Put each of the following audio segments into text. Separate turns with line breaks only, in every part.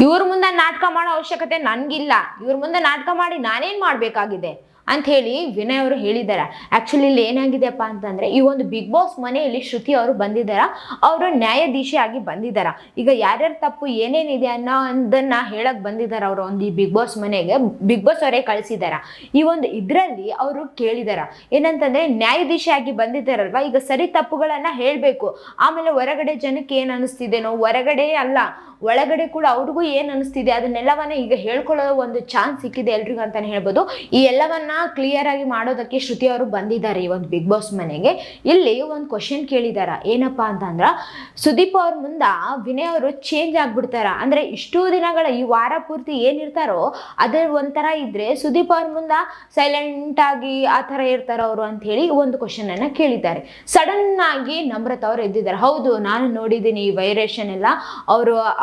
ಇವ್ರ ಮುಂದೆ ನಾಟಕ ಮಾಡೋ ಅವಶ್ಯಕತೆ ನನ್ಗಿಲ್ಲ, ಇವ್ರ ಮುಂದೆ ನಾಟಕ ಮಾಡಿ ನಾನೇನ್ ಮಾಡ್ಬೇಕಾಗಿದೆ ಅಂತ ಹೇಳಿ ವಿನಯ್ ಅವರು ಹೇಳಿದಾರ. ಆಕ್ಚುಲಿ ಇಲ್ಲಿ ಏನಾಗಿದೆಪ್ಪ ಅಂತಂದ್ರೆ, ಈ ಒಂದು ಬಿಗ್ ಬಾಸ್ ಮನೆಯಲ್ಲಿ ಶ್ರುತಿ ಅವರು ಬಂದಿದ್ದಾರ, ಅವರು ನ್ಯಾಯಾಧೀಶಿ ಆಗಿ ಬಂದಿದ್ದಾರ. ಈಗ ಯಾರ್ಯಾರ ತಪ್ಪು ಏನೇನಿದೆ ಅನ್ನೋದನ್ನ ಹೇಳಕ್ ಬಂದಿದ್ದಾರ ಅವರು ಒಂದು ಈ ಬಿಗ್ ಬಾಸ್ ಮನೆಗೆ. ಬಿಗ್ ಬಾಸ್ ಅವರೇ ಕಳಿಸಿದಾರ. ಈ ಒಂದು ಇದ್ರಲ್ಲಿ ಅವರು ಕೇಳಿದಾರ ಏನಂತಂದ್ರೆ, ನ್ಯಾಯಾಧೀಶಿ ಆಗಿ ಬಂದಿದ್ದಾರಲ್ವಾ, ಈಗ ಸರಿ ತಪ್ಪುಗಳನ್ನ ಹೇಳ್ಬೇಕು. ಆಮೇಲೆ ಹೊರಗಡೆ ಜನಕ್ಕೆ ಏನ್ ಅನಿಸ್ತಿದೇನೋ, ಹೊರಗಡೆ ಅಲ್ಲ ಒಳಗಡೆ ಕೂಡ ಅವ್ರಿಗೂ ಏನ್ ಅನಿಸ್ತಿದೆ ಅದನ್ನೆಲ್ಲವನ್ನ ಈಗ ಹೇಳ್ಕೊಳ್ಳೋ ಒಂದು ಚಾನ್ಸ್ ಸಿಕ್ಕಿದೆ ಎಲ್ರಿಗೂ ಅಂತಾನೆ ಹೇಳ್ಬೋದು. ಈ ಎಲ್ಲವನ್ನ ಕ್ಲಿಯರ್ ಆಗಿ ಮಾಡೋದಕ್ಕೆ ಶ್ರುತಿ ಅವರು ಬಂದಿದ್ದಾರೆ ಈ ಒಂದು ಬಿಗ್ ಬಾಸ್ ಮನೆಗೆ. ಇಲ್ಲಿ ಒಂದು ಕ್ವಶನ್ ಕೇಳಿದಾರ, ಏನಪ್ಪಾ ಅಂತಂದ್ರ ಸುದೀಪ್ ಅವ್ರ ಮುಂದ ವಿನಯ್ ಅವರು ಚೇಂಜ್ ಆಗ್ಬಿಡ್ತಾರ. ಅಂದ್ರೆ ಇಷ್ಟು ದಿನಗಳ ಈ ವಾರ ಪೂರ್ತಿ ಏನಿರ್ತಾರೋ ಅದೇ ಒಂಥರ ಇದ್ರೆ ಸುದೀಪ್ ಅವ್ರ ಮುಂದ ಸೈಲೆಂಟ್ ಆಗಿ ಆ ತರ ಇರ್ತಾರ ಅವರು ಅಂತ ಹೇಳಿ ಒಂದು ಕ್ವಶನ್ ಅನ್ನ ಕೇಳಿದ್ದಾರೆ. ಸಡನ್ ಆಗಿ ನಮ್ರತಾ ಅವ್ರು ಎದ್ದಿದ್ದಾರೆ. ಹೌದು, ನಾನು ನೋಡಿದ್ದೀನಿ ಈ ವೈರೇಷನ್ ಎಲ್ಲ.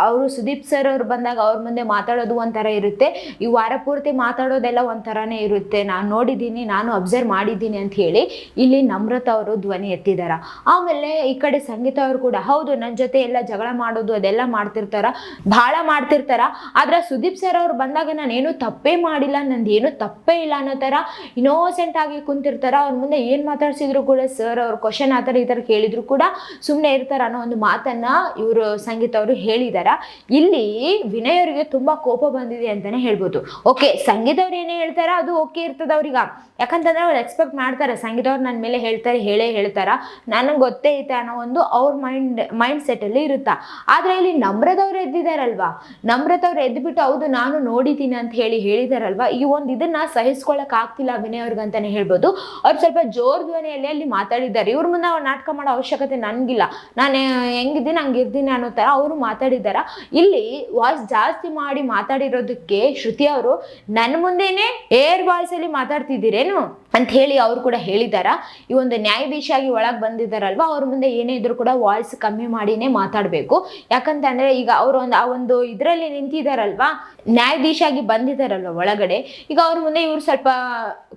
ಅವರು ಸುದೀಪ್ ಸರ್ ಅವ್ರು ಬಂದಾಗ ಅವ್ರ ಮುಂದೆ ಮಾತಾಡೋದು ಒಂಥರ ಇರುತ್ತೆ, ಈ ವಾರ ಪೂರ್ತಿ ಮಾತಾಡೋದೆಲ್ಲ ಒಂಥರನೇ ಇರುತ್ತೆ, ನಾನು ನೋಡಿದ್ದೀನಿ, ನಾನು ಅಬ್ಸರ್ವ್ ಮಾಡಿದ್ದೀನಿ ಅಂತ ಹೇಳಿ ಇಲ್ಲಿ ನಮ್ರತಾ ಅವರು ಧ್ವನಿ ಎತ್ತಿದಾರ. ಆಮೇಲೆ ಈ ಕಡೆ ಸಂಗೀತ ಅವರು ಕೂಡ ಹೌದು, ನನ್ನ ಜೊತೆ ಎಲ್ಲ ಜಗಳ ಮಾಡೋದು ಅದೆಲ್ಲ ಮಾಡ್ತಿರ್ತಾರ, ಬಹಳ ಮಾಡ್ತಿರ್ತಾರ. ಆದ್ರೆ ಸುದೀಪ್ ಸರ್ ಅವ್ರು ಬಂದಾಗ ನಾನೇನು ತಪ್ಪೇ ಮಾಡಿಲ್ಲ, ನಂದು ಏನು ತಪ್ಪೇ ಇಲ್ಲ ಅನ್ನೋ ತರ ಇನ್ನೋಸೆಂಟ್ ಆಗಿ ಕುಂತಿರ್ತಾರ. ಅವ್ರ ಮುಂದೆ ಏನ್ ಮಾತಾಡ್ಸಿದ್ರು ಕೂಡ ಸರ್ ಅವ್ರ ಕ್ವಶನ್ ಆತರ ಈ ತರ ಕೇಳಿದ್ರು ಕೂಡ ಸುಮ್ಮನೆ ಇರ್ತಾರ ಅನ್ನೋ ಒಂದು ಮಾತನ್ನ ಇವರು ಸಂಗೀತ ಅವರು ಹೇಳಿದಾರ. ಇಲ್ಲಿ ವಿನಯ್ ಅವರಿಗೆ ತುಂಬಾ ಕೋಪ ಬಂದಿದೆ ಅಂತಾನೆ ಹೇಳ್ಬೋದು. ಓಕೆ, ಸಂಗೀತ ಅವ್ರು ಏನೇ ಹೇಳ್ತಾರ ಅದು ಓಕೆ ಇರ್ತದ ಅವ್ರಿಗೆ, ಯಾಕಂತಂದ್ರೆ ಅವ್ರು ಎಕ್ಸ್ಪೆಕ್ಟ್ ಮಾಡ್ತಾರೆ ಸಂಗೀತ ಅವ್ರು ನನ್ನ ಮೇಲೆ ಹೇಳ್ತಾರ, ನನಗೆ ಗೊತ್ತೇ ಐತೆ ಅನ್ನೋ ಒಂದು ಅವ್ರ ಮೈಂಡ್ ಸೆಟ್ ಅಲ್ಲಿ ಇರುತ್ತಾ. ಆದ್ರೆ ಇಲ್ಲಿ ನಮ್ರತವ್ರು ಎದ್ದಿದಾರಲ್ವಾ, ನಮ್ರತವ್ರು ಎದ್ಬಿಟ್ಟು ಹೌದು ನಾನು ನೋಡಿದ್ದೀನಿ ಅಂತ ಹೇಳಿದಾರಲ್ವಾ, ಈ ಒಂದು ಇದನ್ನ ಸಹಿಸ್ಕೊಳಕ್ ಆಗ್ತಿಲ್ಲ ವಿನಯ್ ಅವ್ರಿಗೆ ಅಂತಾನೆ ಹೇಳ್ಬೋದು. ಅವ್ರು ಸ್ವಲ್ಪ ಜೋರ್ ಧ್ವನಿಯಲ್ಲಿ ಅಲ್ಲಿ ಮಾತಾಡಿದ್ದಾರೆ. ಇವ್ರ ಮುಂದೆ ಅವ್ರು ನಾಟಕ ಮಾಡೋ ಅವಶ್ಯಕತೆ ನನ್ಗಿಲ್ಲ, ನಾನು ಹೆಂಗಿದ್ದೀನಿ ಹಂಗಿರ್ತೀನಿ ಅನ್ನೋ ತರ ಅವರು ಮಾತಾಡಿದಾರ. ಇಲ್ಲಿ ವಾಯ್ಸ್ ಜಾಸ್ತಿ ಮಾಡಿ ಮಾತಾಡಿರೋದಕ್ಕೆ ಶ್ರುತಿ ಅವರು ನನ್ನ ಮುಂದೆನೆ ಏರ್ ವಾಯ್ಸ್ ಅಲ್ಲಿ ಮಾತಾಡ್ತಿದ್ದೀರೇನು ಅಂತ ಹೇಳಿ ಅವ್ರು ಕೂಡ ಹೇಳಿದಾರ. ಈ ಒಂದು ನ್ಯಾಯಾಧೀಶಾಗಿ ಒಳಗೆ ಬಂದಿದ್ದಾರಲ್ವಾ, ಅವ್ರ ಮುಂದೆ ಏನೇ ಇದ್ರು ಕೂಡ ವಾಯ್ಸ್ ಕಮ್ಮಿ ಮಾಡಿನೇ ಮಾತಾಡ್ಬೇಕು. ಯಾಕಂತಂದ್ರೆ ಈಗ ಅವರು ಆ ಒಂದು ಇದ್ರಲ್ಲಿ ನಿಂತಿದಾರಲ್ವಾ, ನ್ಯಾಯಾಧೀಶಾಗಿ ಬಂದಿದ್ದಾರಲ್ವ ಒಳಗಡೆ, ಈಗ ಅವ್ರ ಮುಂದೆ ಇವ್ರು ಸ್ವಲ್ಪ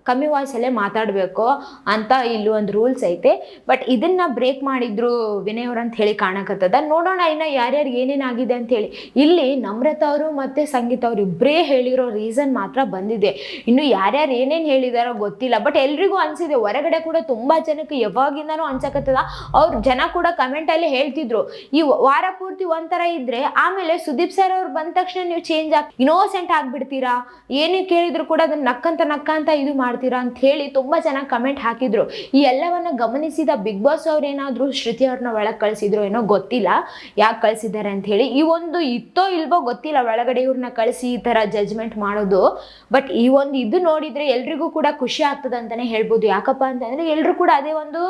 ಕಮ್ಮಿ ವಾಯ್ಸ್ ಅಲ್ಲೇ ಮಾತಾಡ್ಬೇಕು ಅಂತ ಇಲ್ಲಿ ಒಂದು ರೂಲ್ಸ್ ಐತೆ. ಬಟ್ ಇದನ್ನ ಬ್ರೇಕ್ ಮಾಡಿದ್ರು ವಿನಯ್ ಅವ್ರು ಅಂತ ಹೇಳಿ ಕಾಣಕತ್ತದ. ನೋಡೋಣ ಇನ್ನ ಯಾರ್ಯಾರಿಗೆ ಏನೇನಾಗಿದೆ ಅಂತ ಹೇಳಿ. ಇಲ್ಲಿ ನಮ್ರತಾ ಅವರು ಮತ್ತೆ ಸಂಗೀತ ಅವ್ರು ಇಬ್ಬರೇ ಹೇಳಿರೋ ರೀಸನ್ ಮಾತ್ರ ಬಂದಿದೆ. ಇನ್ನು ಯಾರ್ಯಾರು ಏನೇನ್ ಹೇಳಿದಾರೋ ಗೊತ್ತಿಲ್ಲ. ಬಟ್ ಎಲ್ರಿಗೂ ಅನ್ಸಿದೆ, ಹೊರಗಡೆ ಕೂಡ ತುಂಬಾ ಜನಕ್ಕೆ ಯಾವಾಗಿಂದಾನು ಅನ್ಸಕತ್ತದ. ಅವ್ರ ಜನ ಕೂಡ ಕಮೆಂಟ್ ಅಲ್ಲಿ ಹೇಳ್ತಿದ್ರು, ಈ ವಾರ ಪೂರ್ತಿ ಒಂಥರ ಇದ್ರೆ ಆಮೇಲೆ ಸುದೀಪ್ ಸರ್ ಅವ್ರು ಬಂದ ತಕ್ಷಣ ನೀವು ಚೇಂಜ್ ಇನ್ನೋಸೆಂಟ್ ಆಗ್ಬಿಡ್ತೀರಾ, ಏನೇ ಕೇಳಿದ್ರು ಕೂಡ ಅದನ್ನ ನಕ್ಕಂತ ಇದು ಮಾಡ್ತೀರಾ ಅಂತ ಹೇಳಿ ತುಂಬಾ ಜನ ಕಮೆಂಟ್ ಹಾಕಿದ್ರು. ಈ ಎಲ್ಲವನ್ನ ಗಮನಿಸಿದ ಬಿಗ್ ಬಾಸ್ ಅವ್ರು ಏನಾದ್ರು ಶ್ರುತಿ ಅವ್ರನ್ನ ಒಳಗೆ ಕಳ್ಸಿದ್ರು ಏನೋ ಗೊತ್ತಿಲ್ಲ, ಯಾಕೆ ಕಳ್ಸಿದ್ದಾರೆ ಅಂತ ಹೇಳಿ. ಈ ಒಂದು ಇತ್ತೋ ಇಲ್ವೋ ಗೊತ್ತಿಲ್ಲ ಒಳಗಡೆ ಇವ್ರನ್ನ ಕಳಿಸಿ ಈ ತರ ಜಜ್ಮೆಂಟ್ ಮಾಡೋದು. ಬಟ್ ಈ ಒಂದು ಇದು ನೋಡಿದ್ರೆ ಎಲ್ರಿಗೂ ಕೂಡ ಖುಷಿ ಆಗ್ತದ ಅಂತಾನೆ ಹೇಳ್ಬೋದು. ಯಾಕಪ್ಪ ಅಂತಂದ್ರೆ ಎಲ್ರು ಕೂಡ ಅದೇ ಒಂದು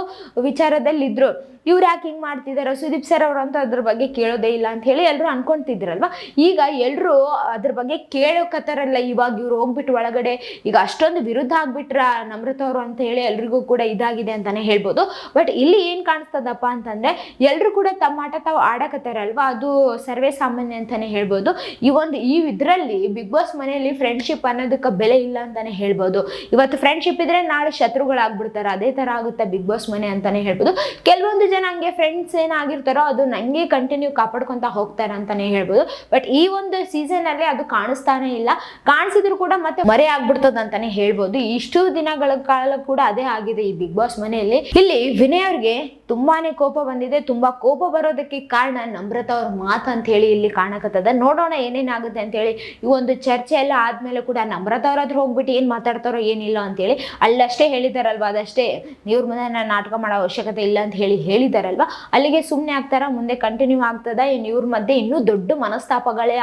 ವಿಚಾರದಲ್ಲಿ ಇದ್ರು, ಇವ್ರು ಯಾಕೆ ಹಿಂಗ್ ಮಾಡ್ತಿದಾರೋ, ಸುದೀಪ್ ಸರ್ ಅವ್ರು ಅಂತ ಅದ್ರ ಬಗ್ಗೆ ಕೇಳೋದೇ ಇಲ್ಲ ಅಂತ ಹೇಳಿ ಎಲ್ರು ಅನ್ಕೊಂತಿದ್ರಲ್ವಾ. ಈಗ ಎಲ್ರು ಅದ್ರ ಬಗ್ಗೆ ಕೇಳೋಕತ್ತಾರಲ್ಲ. ಇವಾಗ ಇವ್ರು ಹೋಗ್ಬಿಟ್ಟು ಒಳಗಡೆ ಈಗ ಅಷ್ಟೊಂದು ವಿರುದ್ಧ ಆಗ್ಬಿಟ್ರ ನಮ್ರತಾ ಅವರು ಅಂತ ಹೇಳಿ ಎಲ್ರಿಗೂ ಕೂಡ ಇದಾಗಿದೆ ಅಂತಾನೆ ಹೇಳ್ಬೋದು. ಬಟ್ ಇಲ್ಲಿ ಏನ್ ಕಾಣಿಸ್ತದಪ್ಪ ಅಂತಂದ್ರೆ ಎಲ್ರು ಕೂಡ ತಮ್ಮ ಆಟ ತಾವು ಆಡಕತ್ತಾರಲ್ವಾ, ಅದು ಸರ್ವೇ ಸಾಮಾನ್ಯ ಅಂತಾನೆ ಹೇಳ್ಬೋದು. ಈ ಇದ್ರಲ್ಲಿ ಬಿಗ್ ಬಾಸ್ ಮನೆಯಲ್ಲಿ ಫ್ರೆಂಡ್ಶಿಪ್ ಅನ್ನೋದಕ್ಕೆ ಬೆಲೆ ಇಲ್ಲ ಅಂತಾನೆ ಹೇಳ್ಬೋದು. ಇವತ್ತು ಫ್ರೆಂಡ್ಶಿಪ್ ಇದ್ರೆ ನಾಳೆ ಶತ್ರುಗಳಾಗ್ಬಿಡ್ತಾರೆ, ಅದೇ ತರ ಆಗುತ್ತೆ ಬಿಗ್ ಬಾಸ್ ಮನೆ ಅಂತಾನೆ ಹೇಳ್ಬೋದು. ಕೆಲವೊಂದು ಜನ ಹಂಗೆ ಫ್ರೆಂಡ್ಸ್ ಏನಾಗಿರ್ತಾರೋ ಅದು ನಂಗೆ ಕಂಟಿನ್ಯೂ ಕಾಪಾಡ್ಕೊಂತ ಹೋಗ್ತಾರೆ ಅಂತಾನೆ ಹೇಳ್ಬೋದು. ಬಟ್ ಈ ಒಂದು ಸೀಸನ್ ಅಲ್ಲಿ ಅದು ಕಾಣಿಸ್ತಾನೆ ಇಲ್ಲ, ಕಾಣಿಸಿದ್ರು ಕೂಡ ಮತ್ತೆ ಮರೆ ಆಗ್ಬಿಡ್ತದ ಅಂತಾನೆ ಹೇಳ್ಬೋದು. ಇಷ್ಟು ದಿನಗಳ ಕಾಲ ಕೂಡ ಅದೇ ಆಗಿದೆ ಈ ಬಿಗ್ ಬಾಸ್ ಮನೆಯಲ್ಲಿ. ಇಲ್ಲಿ ವಿನಯ್ ಅವ್ರಿಗೆ ತುಂಬಾನೇ ಕೋಪ ಬಂದಿದೆ. ತುಂಬಾ ಕೋಪ ಬರೋದಕ್ಕೆ ಕಾರಣ ನಮ್ರತಾ ಅವ್ರ ಮಾತು ಅಂತ ಹೇಳಿ ಇಲ್ಲಿ ಕಾಣಕತ್ತದ. ನೋಡೋಣ ಏನೇನಾಗುತ್ತೆ ಅಂತ ಹೇಳಿ. ಈ ಒಂದು ಚರ್ಚೆ ಎಲ್ಲ ಆದ್ಮೇಲೆ ಕೂಡ ನಮ್ರತಾ ಅವ್ರ ಹತ್ರ ಹೋಗ್ಬಿಟ್ಟು ಏನ್ ಮಾತಾಡ್ತಾರೋ ಏನಿಲ್ಲ ಅಂತ ಹೇಳಿ ಅಲ್ಲಷ್ಟೇ ಹೇಳಿದಾರಲ್ವಾ, ಅದಷ್ಟೇ, ಇವ್ರ ಮುಂದೆ ನಾನು ನಾಟಕ ಮಾಡೋ ಅವಶ್ಯಕತೆ ಇಲ್ಲ ಅಂತ ಹೇಳಿದಾರಲ್ವಾ, ಅಲ್ಲಿಗೆ ಸುಮ್ಮನೆ ಆಗ್ತಾರ, ಮುಂದೆ ಕಂಟಿನ್ಯೂ ಆಗ್ತದ ಏನು ಇವ್ರ ಮಧ್ಯೆ ಇನ್ನೂ ದೊಡ್ಡ ಮನಸ್ತಾಪಗಳೇ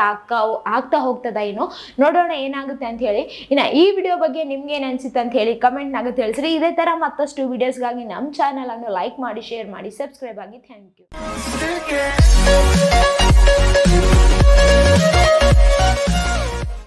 ಆಗ್ತಾ ಹೋಗ್ತದ ಏನು, ನೋಡೋಣ ಏನಾಗುತ್ತೆ ಅಂತ ಹೇಳಿ. ಇನ್ನ ಈ ವಿಡಿಯೋ ಬಗ್ಗೆ ನಿಮ್ಗೆ ಏನ್ ಅನ್ಸಿತ್ತು ಅಂತ ಹೇಳಿ ಕಮೆಂಟ್ ನಾಗ ತಿಳಿಸ್ರಿ. ಇದೇ ತರ ಮತ್ತಷ್ಟು ವಿಡಿಯೋಸ್ಗಾಗಿ ನಮ್ಮ ಚಾನಲ್ ಅನ್ನು ಲೈಕ್ ಮಾಡಿ, ಶೇರ್ ಮಾಡಿ, ಸಬ್ಸ್ಕ್ರೈಬ್ ಆಗಿ. Thank you.